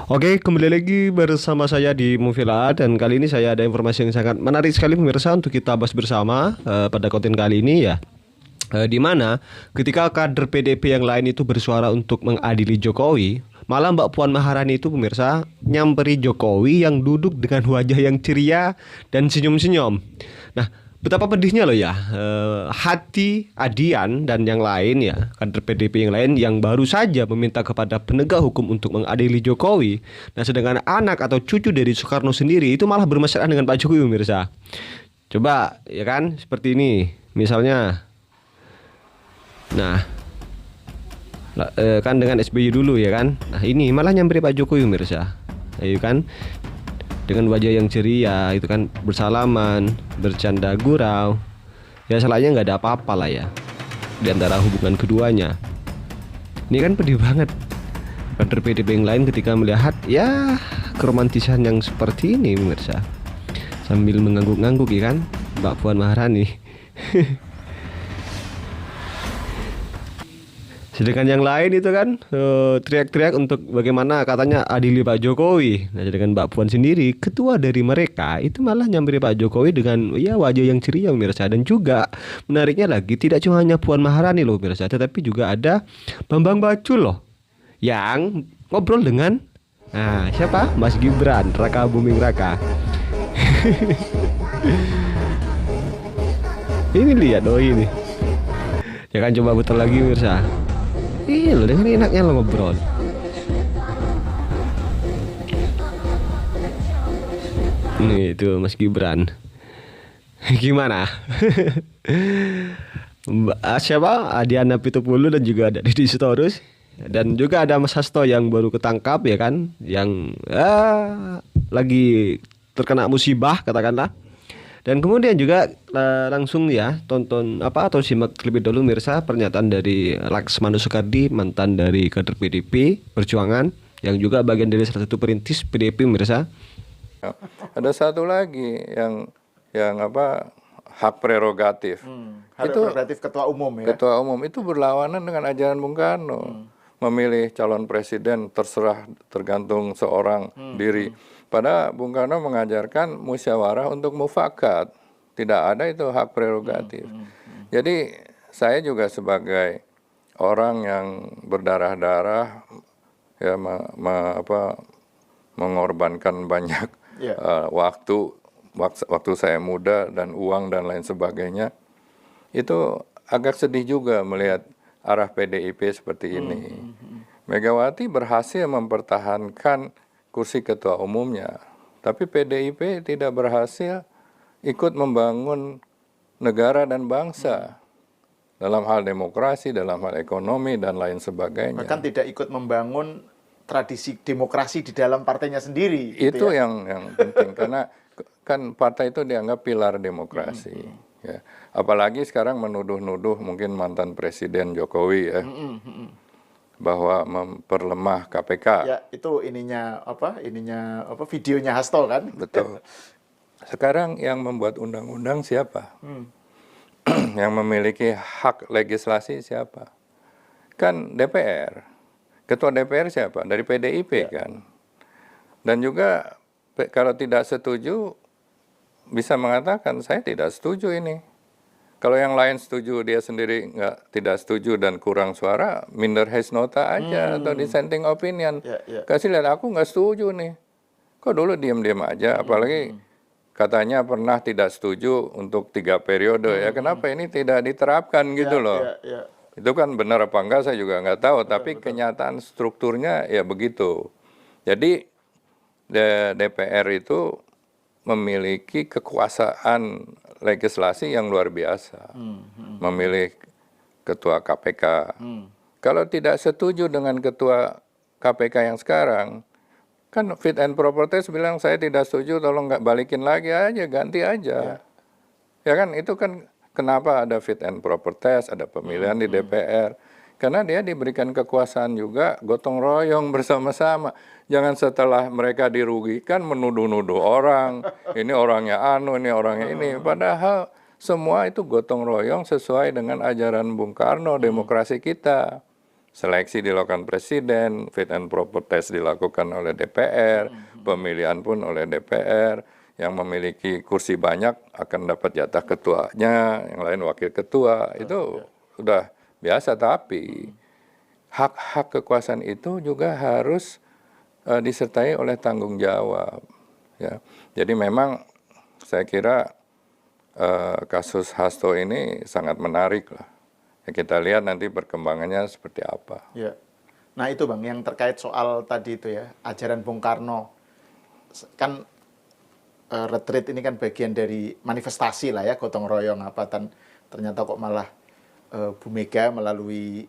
Oke, kembali lagi bersama saya di Movila dan kali ini saya ada informasi yang sangat menarik sekali pemirsa untuk kita bahas bersama pada konten kali ini ya. Di mana ketika kader PDP yang lain itu bersuara untuk mengadili Jokowi, malah Mbak Puan Maharani itu pemirsa nyamperi Jokowi yang duduk dengan wajah yang ceria dan senyum-senyum. Nah, betapa pedihnya loh ya hati Adian dan yang lain ya kader PDP yang lain yang baru saja meminta kepada penegak hukum untuk mengadili Jokowi. Nah, sedangkan anak atau cucu dari Soekarno sendiri itu malah bermasalah dengan Pak Jokowi pemirsa. Coba ya kan seperti ini misalnya. Nah, kan dengan SBY dulu ya kan. Nah, ini malah nyamperin Pak Jokowi pemirsa. Ayo kan dengan wajah yang ceria itu kan bersalaman, bercanda gurau. Ya salahnya nggak ada apa-apa lah ya di antara hubungan keduanya. Ini kan pedih banget. Kader PDP yang lain ketika melihat ya keromantisan yang seperti ini pemirsa. Sambil mengangguk-ngangguk ya kan Mbak Puan Maharani. Sedangkan yang lain itu kan teriak-teriak untuk bagaimana katanya adili Pak Jokowi. Nah, sedangkan Mbak Puan sendiri, ketua dari mereka itu malah nyambiri Pak Jokowi dengan ya wajah yang ceria pemirsa. Dan juga menariknya lagi tidak cuma hanya Puan Maharani loh pemirsa, tetapi juga ada Bambang Bacul loh yang ngobrol dengan siapa? Mas Gibran, Raka Buming Raka. Ini lihat ini. Ya kan coba putar lagi pemirsa. Iya loh, dengan enaknya lo ngobrol. Nih itu Mas Gibran. Gimana? Siapa? Adiana Pitupulu dan juga ada Deddy Sitorus. Dan juga ada Mas Hasto yang baru ketangkap ya kan, yang lagi terkena musibah katakanlah. Dan kemudian juga langsung ya tonton atau simak terlebih dahulu mirsa pernyataan dari Laksmana Soekardi, mantan dari kader PDP Perjuangan yang juga bagian dari salah satu perintis PDP mirsa. Ada satu lagi yang hak prerogatif. Hak itu prerogatif ketua umum ya. Ketua umum itu berlawanan dengan ajaran Bung Karno. Memilih calon presiden terserah tergantung seorang diri. Padahal Bung Karno mengajarkan musyawarah untuk mufakat. Tidak ada itu hak prerogatif. Jadi saya juga sebagai orang yang berdarah-darah ya mengorbankan banyak waktu saya muda dan uang dan lain sebagainya. Itu agak sedih juga melihat arah PDIP seperti ini. Megawati berhasil mempertahankan kursi ketua umumnya, tapi PDIP tidak berhasil ikut membangun negara dan bangsa dalam hal demokrasi, dalam hal ekonomi dan lain sebagainya. Bahkan tidak ikut membangun tradisi demokrasi di dalam partainya sendiri. Itu ya? yang penting karena kan partai itu dianggap pilar demokrasi. Ya. Apalagi sekarang menuduh-nuduh mungkin mantan Presiden Jokowi ya. Bahwa memperlemah KPK. Ya, itu ininya videonya Hasto kan? Betul. Sekarang yang membuat undang-undang siapa? Yang memiliki hak legislasi siapa? Kan DPR. Ketua DPR siapa? Dari PDIP kan. Dan juga kalau tidak setuju bisa mengatakan saya tidak setuju ini. Kalau yang lain setuju, dia sendiri tidak setuju dan kurang suara, minder haste nota aja atau dissenting opinion. Kasih lihat aku nggak setuju nih. Kok dulu diam-diam aja, apalagi katanya pernah tidak setuju untuk 3 periode ya. Kenapa ini tidak diterapkan gitu loh. Itu kan benar apa enggak saya juga nggak tahu, tapi kenyataan strukturnya ya begitu. Jadi DPR itu memiliki kekuasaan legislasi yang luar biasa. Memilih ketua KPK. Kalau tidak setuju dengan ketua KPK yang sekarang, kan fit and proper test bilang saya tidak setuju, tolong nggak balikin lagi aja, ganti aja. Ya kan, itu kan kenapa ada fit and proper test, ada pemilihan di DPR. Karena dia diberikan kekuasaan juga gotong royong bersama-sama. Jangan setelah mereka dirugikan menuduh-nuduh orang, ini orangnya ini orangnya ini. Padahal semua itu gotong royong sesuai dengan ajaran Bung Karno, demokrasi kita. Seleksi dilakukan presiden, fit and proper test dilakukan oleh DPR, pemilihan pun oleh DPR. Yang memiliki kursi banyak akan dapat jatah ketuanya, yang lain wakil ketua. Itu sudah biasa, tapi hak-hak kekuasaan itu juga harus disertai oleh tanggung jawab. Ya. Jadi memang saya kira kasus Hasto ini sangat menarik lah. Ya, kita lihat nanti perkembangannya seperti apa. Ya. Nah itu Bang, yang terkait soal tadi itu ya, ajaran Bung Karno. Kan retreat ini kan bagian dari manifestasi lah ya, gotong royong apa, dan ternyata kok malah Bu Mega melalui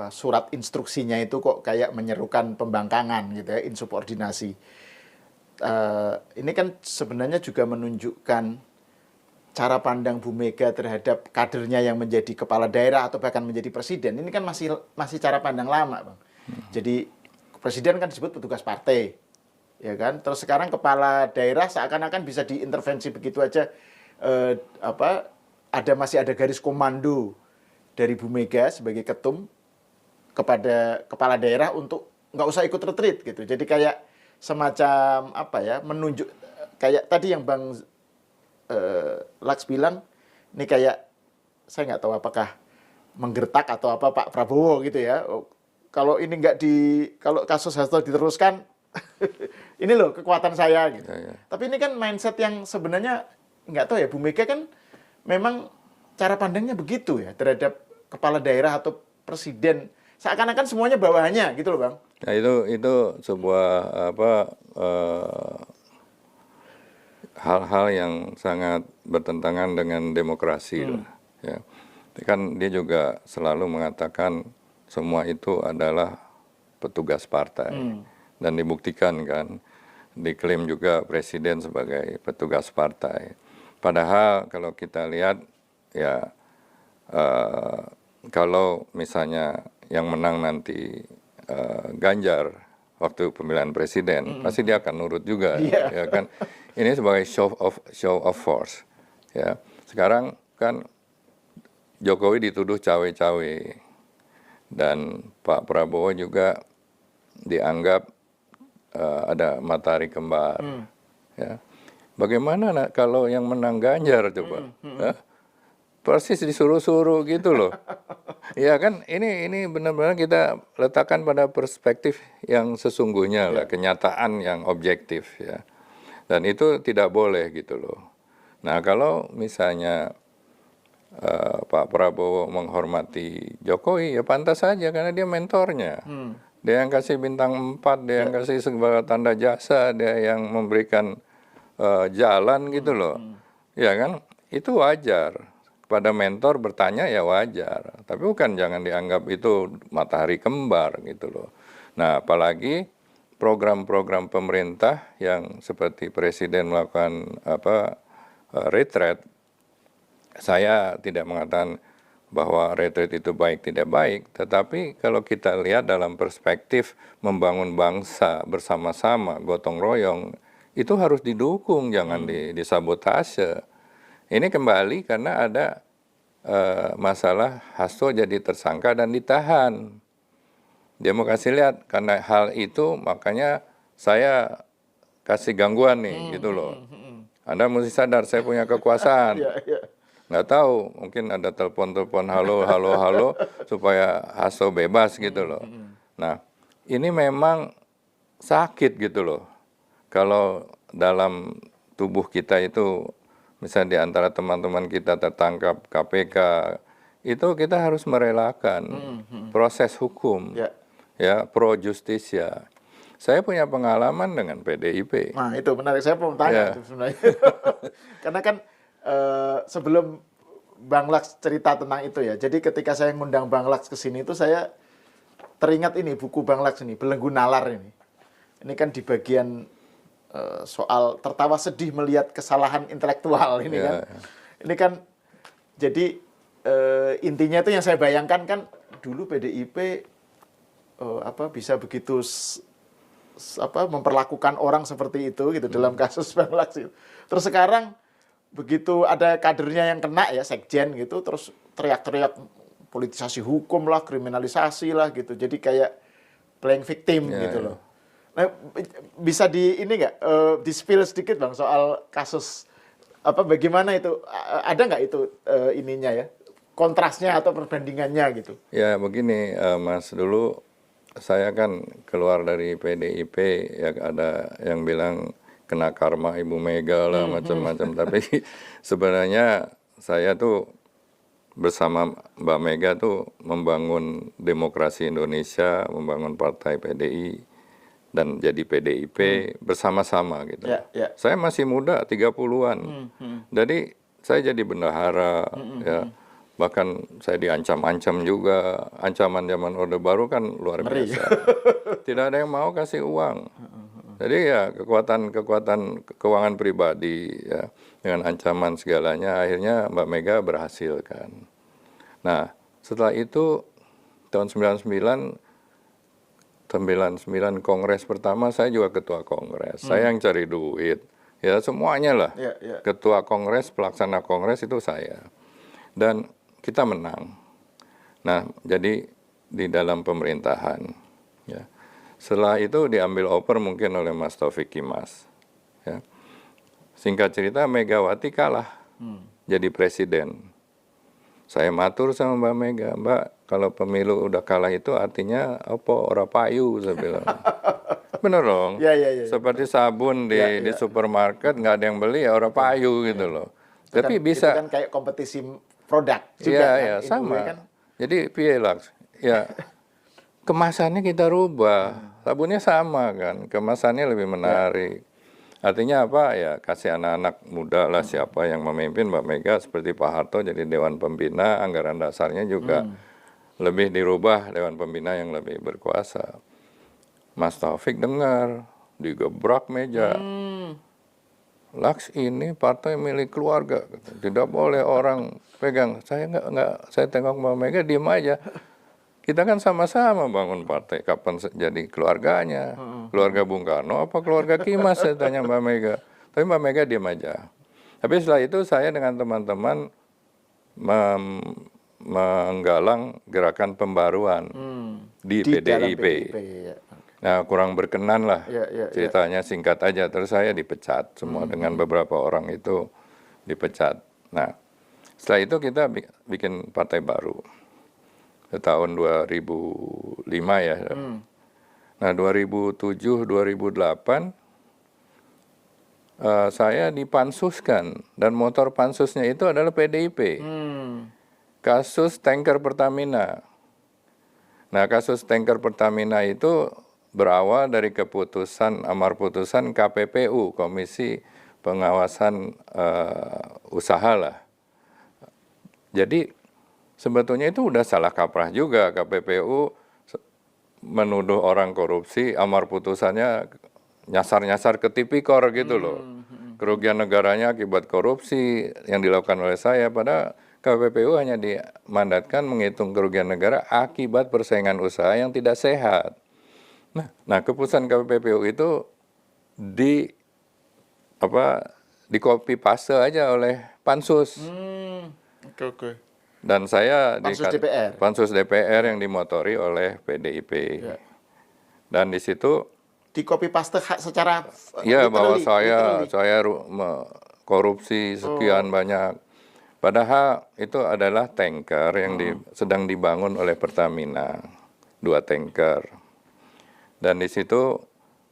surat instruksinya itu kok kayak menyerukan pembangkangan gitu ya, insubordinasi. Ini kan sebenarnya juga menunjukkan cara pandang Bu Mega terhadap kadernya yang menjadi kepala daerah atau bahkan menjadi presiden. Ini kan masih cara pandang lama, Bang. Jadi presiden kan disebut petugas partai, ya kan. Terus sekarang kepala daerah seakan-akan bisa diintervensi begitu aja. Masih ada garis komando dari Bu Mega sebagai ketum kepada kepala daerah untuk nggak usah ikut retreat gitu. Jadi kayak semacam menunjuk, kayak tadi yang Bang Laks bilang, ini kayak saya nggak tahu apakah menggertak atau apa Pak Prabowo gitu ya. Kalau ini kalau kasus Hasto diteruskan, ini loh kekuatan saya gitu. Ya. Tapi ini kan mindset yang sebenarnya nggak tahu ya, Bu Mega kan memang cara pandangnya begitu ya terhadap kepala daerah atau presiden. Seakan-akan semuanya bawahannya gitu loh Bang. Nah itu sebuah hal-hal yang sangat bertentangan dengan demokrasi lah, ya. Kan dia juga selalu mengatakan semua itu adalah petugas partai, dan dibuktikan kan, diklaim juga presiden sebagai petugas partai. Padahal kalau kita lihat ya, kalau misalnya yang menang nanti Ganjar waktu pemilihan presiden, pasti dia akan nurut juga, ya kan. Ini sebagai show of force, ya. Sekarang kan Jokowi dituduh cawe-cawe dan Pak Prabowo juga dianggap ada matahari kembar, ya. Bagaimana kalau yang menang Ganjar coba? Ya? Persis disuruh-suruh gitu loh. Ya kan, ini benar-benar kita letakkan pada perspektif yang sesungguhnya lah, kenyataan yang objektif ya. Dan itu tidak boleh gitu loh. Nah kalau misalnya Pak Prabowo menghormati Jokowi, ya pantas saja karena dia mentornya. Dia yang kasih bintang 4, dia yang kasih segala tanda jasa, dia yang memberikan jalan gitu loh. Ya kan, itu wajar. Pada mentor bertanya ya wajar. Tapi bukan jangan dianggap itu matahari kembar gitu loh. Nah apalagi program-program pemerintah yang seperti presiden melakukan retreat, saya tidak mengatakan bahwa retreat itu baik tidak baik, tetapi kalau kita lihat dalam perspektif membangun bangsa bersama-sama, gotong royong, itu harus didukung, jangan disabotase. Ini kembali karena ada masalah Hasto jadi tersangka dan ditahan. Dia mau kasih lihat, karena hal itu makanya saya kasih gangguan nih, gitu loh. Anda mesti sadar saya punya kekuasaan. Nggak tahu, mungkin ada telepon-telepon halo supaya Hasto bebas gitu loh. Nah, ini memang sakit gitu loh. Kalau dalam tubuh kita itu, misalnya di antara teman-teman kita tertangkap KPK, itu kita harus merelakan proses hukum. Ya, pro justisia. Saya punya pengalaman dengan PDIP. Nah itu menarik, saya mau tanya itu sebenarnya. Karena kan sebelum Bang Laks cerita tentang itu ya, jadi ketika saya ngundang Bang Laks ke sini itu saya teringat ini buku Bang Laks ini, Belenggu Nalar ini. Ini kan di bagian soal tertawa sedih melihat kesalahan intelektual ini kan. Ini kan jadi intinya itu yang saya bayangkan kan dulu PDIP bisa begitu memperlakukan orang seperti itu gitu dalam kasus Bang Laks itu. Terus sekarang begitu ada kadernya yang kena ya sekjen gitu, terus teriak-teriak politisasi hukum lah, kriminalisasi lah gitu. Jadi kayak playing victim Ya, gitu ya. loh. Nah, bisa di ini nggak di-spill sedikit Bang soal kasus apa bagaimana itu ada nggak itu ininya ya kontrasnya atau perbandingannya gitu. Ya begini, Mas, dulu saya kan keluar dari PDIP, ya ada yang bilang kena karma Ibu Mega lah macam-macam. Tapi sebenarnya saya tuh bersama Mbak Mega tuh membangun demokrasi Indonesia, membangun partai PDI dan jadi PDIP bersama-sama gitu. Ya, ya. Saya masih muda, 30-an. Jadi saya jadi bendahara, ya. Bahkan saya diancam-ancam juga. Ancaman zaman Orde Baru kan luar Ngeri. biasa. Tidak ada yang mau kasih uang. Jadi ya kekuatan keuangan pribadi ya dengan ancaman segalanya akhirnya Mbak Mega berhasil kan. Nah, setelah itu tahun 99 kongres pertama saya juga ketua kongres. Saya yang cari duit. Ya semuanya lah. Ya, ya. Ketua kongres, pelaksana kongres itu saya. Dan kita menang. Nah, jadi di dalam pemerintahan ya. Setelah itu diambil over mungkin oleh Mas Taufik Kimas. Ya. Singkat cerita Megawati kalah jadi presiden. Saya matur sama Mbak Mega, Mbak kalau pemilu udah kalah itu artinya apa ora payu saya bilang. Bener dong. Ya, ya, ya. Seperti sabun di supermarket nggak ada yang beli ya ora payu gitu loh. Itu Tapi kan, bisa. itu kan kayak kompetisi produk juga Iya, kan. ya, In a sama. way kan. Jadi piye Laks? Ya kemasannya kita rubah. Sabunnya sama kan, kemasannya lebih menarik. Artinya apa ya, kasih anak-anak muda lah siapa yang memimpin Mbak Mega seperti Pak Harto jadi Dewan Pembina, anggaran dasarnya juga lebih dirubah, Dewan Pembina yang lebih berkuasa. Mas Taufik dengar, digebrak meja. Laks ini partai milik keluarga, tidak boleh orang pegang. Saya nggak, saya tengok Mbak Mega diem aja. Kita kan sama-sama bangun partai. Kapan jadi keluarganya? Keluarga Bung Karno apa keluarga Kimas? Saya tanya Mbak Mega. Tapi Mbak Mega diam aja. Tapi setelah itu saya dengan teman-teman menggalang gerakan pembaruan di dalam PDIP. ya. Nah kurang berkenan lah Ya. ceritanya, singkat aja. Terus saya dipecat semua dengan beberapa orang itu dipecat. Nah setelah itu kita bikin partai baru. Tahun 2005 ya. Nah 2007, 2008 saya dipansuskan dan motor pansusnya itu adalah PDIP. Kasus tanker Pertamina. Nah kasus tanker Pertamina itu berawal dari keputusan, amar putusan KPPU, Komisi Pengawasan Usaha lah. Jadi sebetulnya itu udah salah kaprah juga. KPPU menuduh orang korupsi, amar putusannya nyasar-nyasar ke tipikor gitu loh. Kerugian negaranya akibat korupsi yang dilakukan oleh saya, padahal KPPU hanya dimandatkan menghitung kerugian negara akibat persaingan usaha yang tidak sehat. Nah keputusan KPPU itu di copy paste aja oleh pansus. Oke. Dan saya Pansus DPR. Pansus DPR yang dimotori oleh PDIP. Ya. Dan di situ Di copy paste secara ya bahwa literally. saya korupsi sekian banyak. Padahal itu adalah tanker yang sedang dibangun oleh Pertamina, 2 tanker. Dan di situ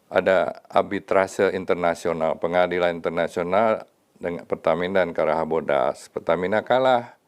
ada arbitrase internasional, pengadilan internasional dengan Pertamina dan Karahabodas. Pertamina kalah.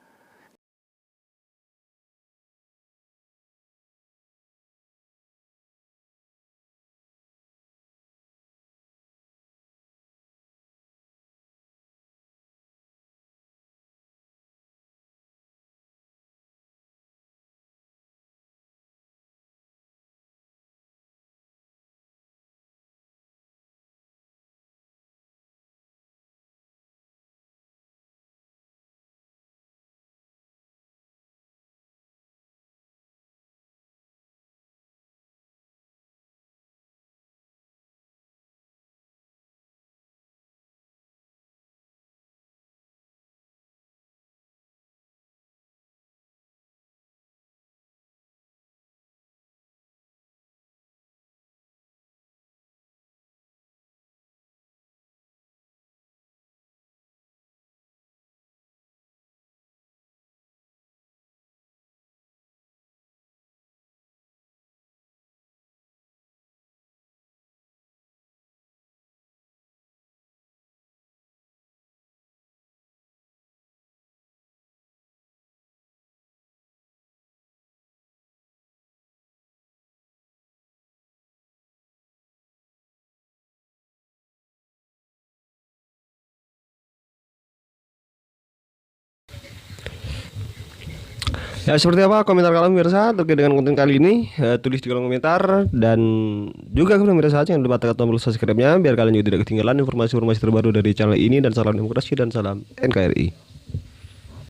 Ya, seperti apa komentar kalian pemirsa terkait dengan konten kali ini? Tulis di kolom komentar, dan juga pemirsa jangan lupa tekan tombol subscribe-nya biar kalian juga tidak ketinggalan informasi-informasi terbaru dari channel ini. Dan salam demokrasi dan salam NKRI.